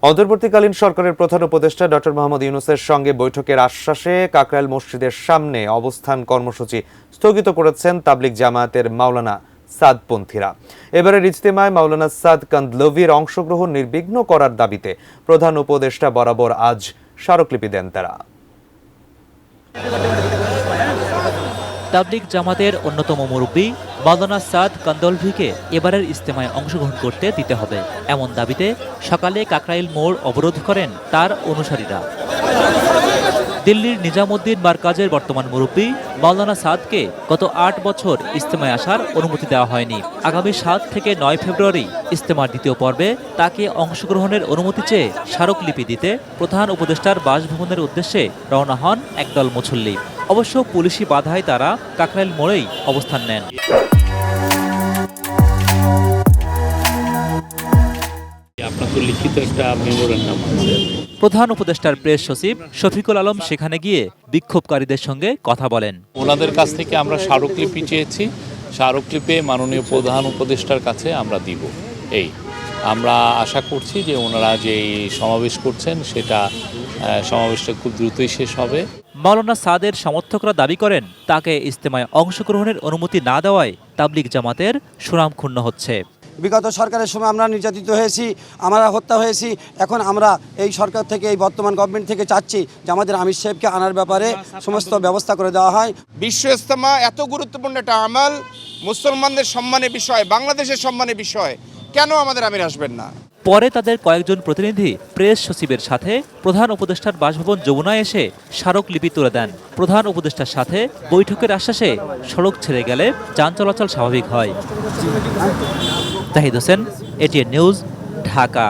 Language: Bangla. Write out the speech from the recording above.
অন্তর্বর্তীকালীন সরকারের প্রধান উপদেষ্টা ডক্টর মোহাম্মদ ইউনূসের সঙ্গে বৈঠকের আশ্বাসে কাকরাইল মসজিদের সামনে অবস্থান কর্মসূচি স্থগিত করেছেন তাবলিগ জামায়াতের মাওলানা সাদপন্থীরা। এবারের ইজতেমায় মাওলানা সাদ কান্দলভির অংশগ্রহণ নির্বিঘ্ন করার দাবিতে প্রধান উপদেষ্টা বরাবর আজ স্মারকলিপি দেন তারা। তাবলিগ জামাতের অন্যতম মুরব্বী মাওলানা সাদ কান্দলভিকে এবারের ইজতেমায় অংশগ্রহণ করতে দিতে হবে, এমন দাবিতে সকালে কাকরাইল মোড় অবরোধ করেন তার অনুসারীরা। দিল্লির নিজামুদ্দিন মারকাজের বর্তমান মুরব্বী মাওলানা সাদকে গত ৮ বছর ইজতেমায় আসার অনুমতি দেওয়া হয়নি। আগামী ৭ থেকে ৯ ফেব্রুয়ারি ইজতেমার দ্বিতীয় পর্বে তাকে অংশগ্রহণের অনুমতি চেয়ে স্মারকলিপি দিতে প্রধান উপদেষ্টার বাসভবনের উদ্দেশ্যে রওনা হন একদল মুসল্লি। অবশ্য পুলিশি বাধায় তারা কাকরাইল মোড়েই অবস্থান নেন। লিখিত একটা মেমোরেন্ডাম আছে। প্রধান উপদেষ্টার প্রেস সচিব শফিকুল আলম সেখানে গিয়ে বিক্ষোভকারীদের সঙ্গে কথা বলেন। ওনাদের কাছ থেকে আমরা স্মারকলিপি চেয়েছি, স্মারকলিপি মাননীয় প্রধান উপদেষ্টার কাছে আমরা দিব। আমরা আশা করছি যে ওনারা যে সমাবেশ করছেন সেটা সমাবেশটা খুব দ্রুতই শেষ হবে। মাওলানা সাদের সমর্থকরা দাবি করেন তাকে ইজতেমায় অংশগ্রহণের অনুমতি না দেওয়ায় তাবলিগ জামাতের সুনাম ক্ষুণ্ণ হচ্ছে। বিগত সরকারের সময় আমরা নির্যাতিত হয়েছি, আমরা হত্যা হয়েছি। এখন আমরা এই সরকার থেকে, এই বর্তমান গভর্নমেন্ট থেকে চাচ্ছি যে আমাদের আমির সাহেবকে আনার ব্যাপারে সমস্ত ব্যবস্থা করে দেওয়া হয়। বিশ্ব ইজতেমা এত গুরুত্বপূর্ণ একটা আমল, মুসলমানদের সম্মানের বিষয়, বাংলাদেশের সম্মানের বিষয়, কেন আমাদের আমির আসবেন না? পরে তাদের কয়েকজন প্রতিনিধি প্রেস সচিবের সাথে প্রধান উপদেষ্টার বাসভবন যমুনায় এসে স্মারকলিপি তুলে দেন। প্রধান উপদেষ্টার সাথে বৈঠকের আশ্বাসে সড়ক ছেড়ে গেলে যান চলাচল স্বাভাবিক হয়। Zahid Hossain, ATN news, Dhaka.